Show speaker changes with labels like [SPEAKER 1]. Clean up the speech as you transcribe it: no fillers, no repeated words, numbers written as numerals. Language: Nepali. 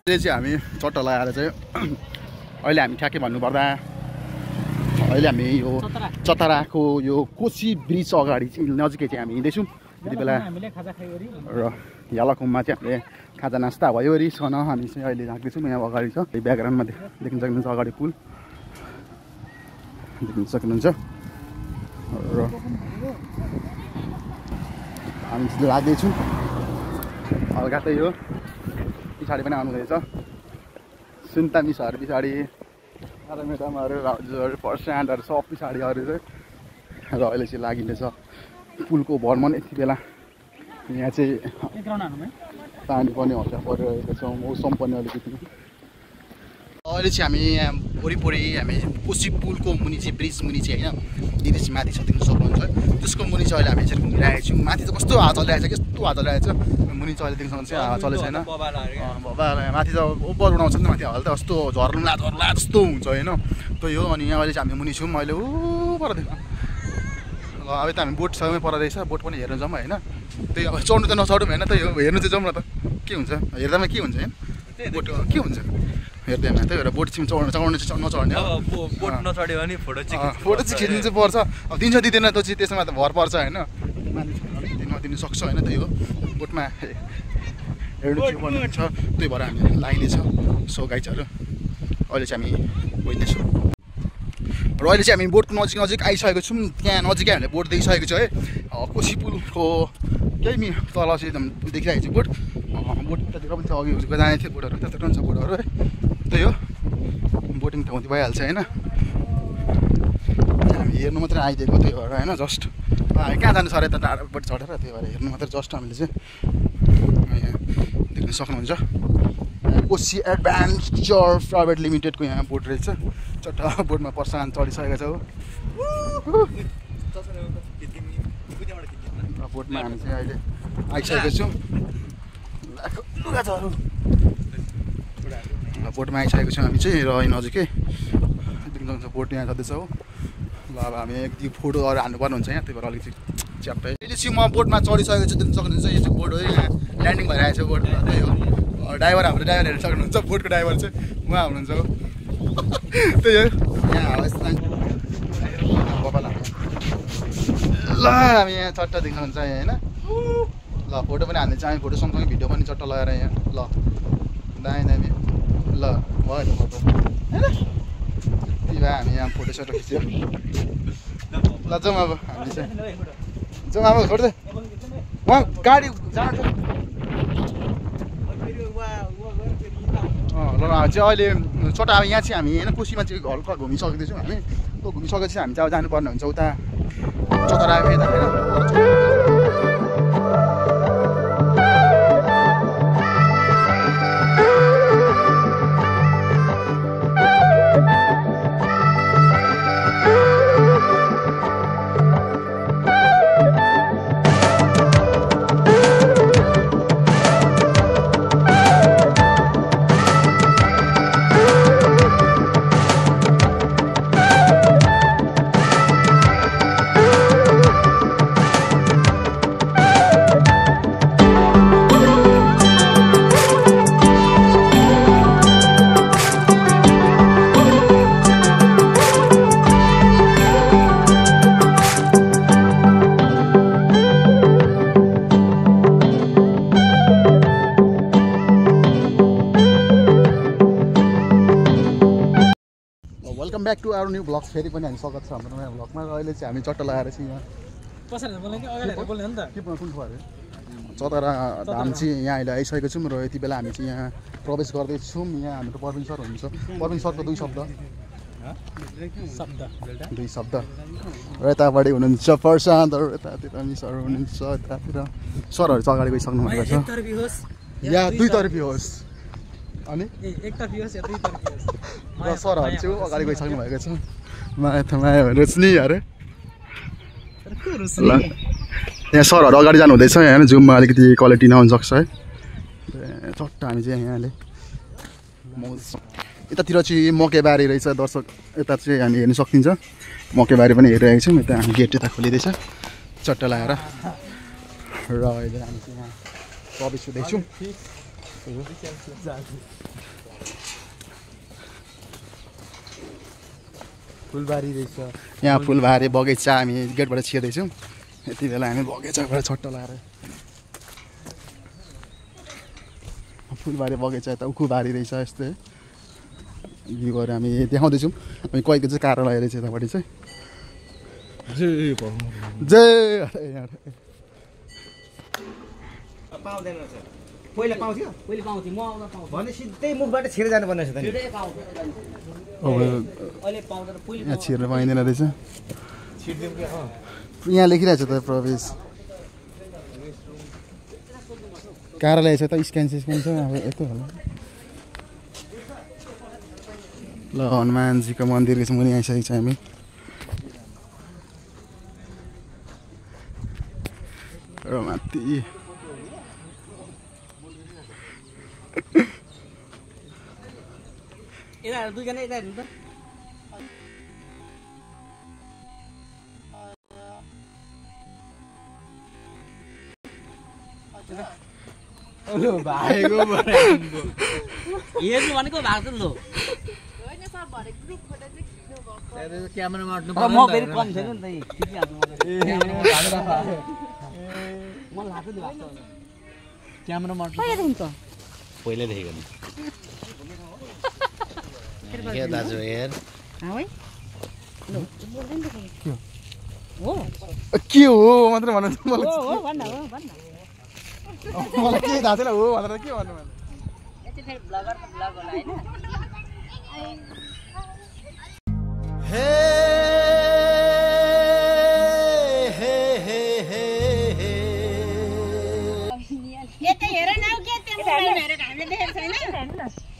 [SPEAKER 1] अहिले चाहिँ हामी चट्टा लगाएर चाहिँ अहिले हामी ठ्याक्कै भन्नुपर्दा अहिले हामी यो चतराको यो कोशी ब्रिज अगाडि नजिकै चाहिँ हामी हिँड्दैछौँ। त्यति बेला र यालाकुममा चाहिँ हामीले खाजा नास्ता भयो छन हामी चाहिँ अहिले राख्दैछौँ। यहाँ अगाडि छ ब्याकग्राउन्डमा देख्न सक्नुहुन्छ अगाडि पुल देख्न सक्नुहुन्छ र हामी लाग्दैछौँ। हल्का यो पछाडि पनि आउनुहुँदैछ सुन्तामी सर पछाडि म्याडमहरू हजुरहरू पर्सेन्टहरू सब पछाडि अरू चाहिँ र अहिले चाहिँ लागिँदैछ पुलको भ्रमण। यति बेला यहाँ चाहिँ पानी पनि हल्का परिरहेको छ मौसम पनि अलिकति। अहिले चाहिँ हामी यहाँ वरिपरि हामी कोशी पुलको मुनि चाहिँ ब्रिज मुनि चाहिँ होइन दिदी चाहिँ माथि छ देख्न सक्नुहुन्छ त्यसको मुनि चाहिँ अहिले हामी चाहिँ घुमिरहेको छौँ। माथि चाहिँ कस्तो हावा चलिरहेको छ कस्तो हावा चलिरहेको छ मुनि चाहिँ अहिले देख्न सक्नुहुन्छ हावा चलेको छैन माथि त ओभर उडाउँछ नि माथि हावा त कस्तो झर्ला जस्तो हुन्छ होइन त्यही हो। अनि यहाँ अहिले चाहिँ हामी मुनि छौँ अहिले ऊ पर देख्नु ल अब त हामी बोट छेउमै पर रहेछ बोट पनि हेर्न जाउँ होइन त्यही अब चढ्नु त नचढौँ होइन त्यही हो हेर्नु चाहिँ जाउँ न त के हुन्छ हेर्दामा के हुन्छ होइन बोट के हुन्छ हेर्दैन त्यही भएर बोट चाहिँ चढाउनु चाहिँ नचढ्ने
[SPEAKER 2] बोट नचढ्यो भने फोटो
[SPEAKER 1] चाहिँ खिच्नु चाहिँ पर्छ अब दिन्छ दिँदैन त चाहिँ त्यसमा त भर पर्छ होइन नदिनु सक्छ होइन त्यही हो बोटमा हेर्नु चाहिँ पर्ने छ त्यही भएर हामी लागिनेछ सो गाइजहरू अहिले चाहिँ हामी गइँदैछौँ र अहिले चाहिँ हामी बोटको नजिक आइसकेको छौँ। त्यहाँ नजिकै हामीले बोट देखिसकेको छ है कोशी पुलको केही तल चाहिँ एकदम देखिरहेको छ बोट बोट त्यतिर पनि छ अघि जाने थियो बोटहरू त्यता पनि छ बोटहरू है त्यही हो बोटिङ ठाउँ भइहाल्छ होइन हामी हेर्नु मात्रै आइदिएको त्यही भएर होइन जस्ट कहाँ जानु छ अरे यता टाढोबाट चढेर त्यही भएर हेर्नु मात्रै जस्ट हामीले चाहिँ यहाँ देख्न सक्नुहुन्छ कोशी एडभेन्चर प्राइभेट लिमिटेडको यहाँ बोट रहेछ चट्टा बोटमा पर्सान चढिसकेको छ बोटमा हामी चाहिँ अहिले आइसकेको छौँ बोटमा आइसकेको छौँ हामी चाहिँ र नजिकै देख्न सक्नुहुन्छ बोट यहाँ जाँदैछ हो ल अब हामी एक दुई फोटोहरू हान्नुपर्ने हुन्छ यहाँ त्यही भएर अलिकति च्याप्टै अहिले चाहिँ म बोटमा चढिसकेको छु देख्न सक्नुहुन्छ यो चाहिँ बोट हो यहाँ ल्यान्डिङ भइरहेको छ बोट त्यही हो ड्राइभर हाम्रो ड्राइभर हेर्न सक्नुहुन्छ बोटको ड्राइभर चाहिँ उहाँ हुनुहुन्छ हो त्यही हो यहाँ ल हामी यहाँ चट्टा देख्नुहुन्छ यहाँ होइन ल फोटो पनि हाल्ने चाहिँ फोटो सँगसँगै भिडियो पनि चट्टा लगाएर यहाँ ल दामी दामी ल भयो फोटो होइन त्यही भए हामी यहाँ फोटो सोटो खिच्यो ल जाउँ अब हामी चाहिँ जाउँ अब छोड्दै उहाँ गाडी जान्छ ल चाहिँ अहिले चट्टा अब यहाँ चाहिँ हामी होइन कोशीमा चाहिँ हल्का घुमिसक्दैछौँ हामी त्यो घुमिसकेपछि हामी चाहिँ अब जानुपर्ने हुन्छ उता चतरा यता welcome back to our new blog फेरि पनि हामी स्वागत छ हाम्रो नयाँ ब्लगमा र अहिले चाहिँ हामी चट्टा लगाएर चाहिँ यहाँ चतरा धाम चाहिँ यहाँ अहिले आइसकेको छौँ र यति बेला हामी चाहिँ यहाँ प्रवेश गर्दैछौँ। यहाँ हाम्रो प्रवीण सर हुनुहुन्छ प्रवीण सरको दुई शब्द र यतापट्टि हुनुहुन्छ प्रशान्तहरू यतातिर मिसहरू हुनुहुन्छ यतातिर सरहरू चाहिँ अगाडि गइसक्नु भएको छ या दुईतर्फी होस् अनि र सरहरू चाहिँ अगाडि गइसक्नु भएको छ माया रोच्ने अरे ल यहाँ सरहरू अगाडि जानु हुँदैछ यहाँ जुममा अलिकति क्वालिटी नहुन सक्छ है चट्टा हामी चाहिँ यहाँले यतातिर चाहिँ मकैबारी रहेछ दर्शक यता चाहिँ हामी हेर्न सकिन्छ मकैबारी पनि हेरिरहेको छौँ यता हामी गेट यता खोलिँदैछ चट्टा लगाएर र अहिले हामी चाहिँ यहाँ प्रवेश हुँदैछौँ
[SPEAKER 3] फुलबारी रहेछ
[SPEAKER 1] यहाँ फुलबारी बगैँचा हामी गेटबाट छिर्दैछौँ यति बेला हामी बगैँचाबाट छट्ट लगाएर फुलबारी बगैँचा यता उखुबारी रहेछ यस्तै भ्यूहरू हामी देखाउँदैछौँ हामी कोहीको चाहिँ कार्यालय रहेछ यतापट्टि चाहिँ जय
[SPEAKER 3] पाउँदैन पहिला पाउँथ्यो पहिले पाउँथ्यो म आउँदा पाउँथ्यो भने सिधै मुखबाट छिरे जानुपर्ने रहेछ
[SPEAKER 1] यहाँ छिर्नु पाइँदैन रहेछ यहाँ लेखिरहेको छ त प्रवेश कार्यालय छ त स्क्यान सिस्क्यान छ अब यस्तो होला ल हनुमानजीको मन्दिरको चाहिँ मुनि आइसकेको छ हामी र माथि
[SPEAKER 3] दुईजना यता हेर्नु त हेर्नु भनेको भएको लो क्यामेरामा म फेरि कम छैन नि त क्यामेरामा पहिल्यै देखेको नि दाजु हेर
[SPEAKER 1] के हो मात्र भन्नु मलाई के थाहा छैन हो भनेर के भन्नु
[SPEAKER 4] यतै हेर न के त्यो मोबाइलमा हेरेर हामीले देखेको छैन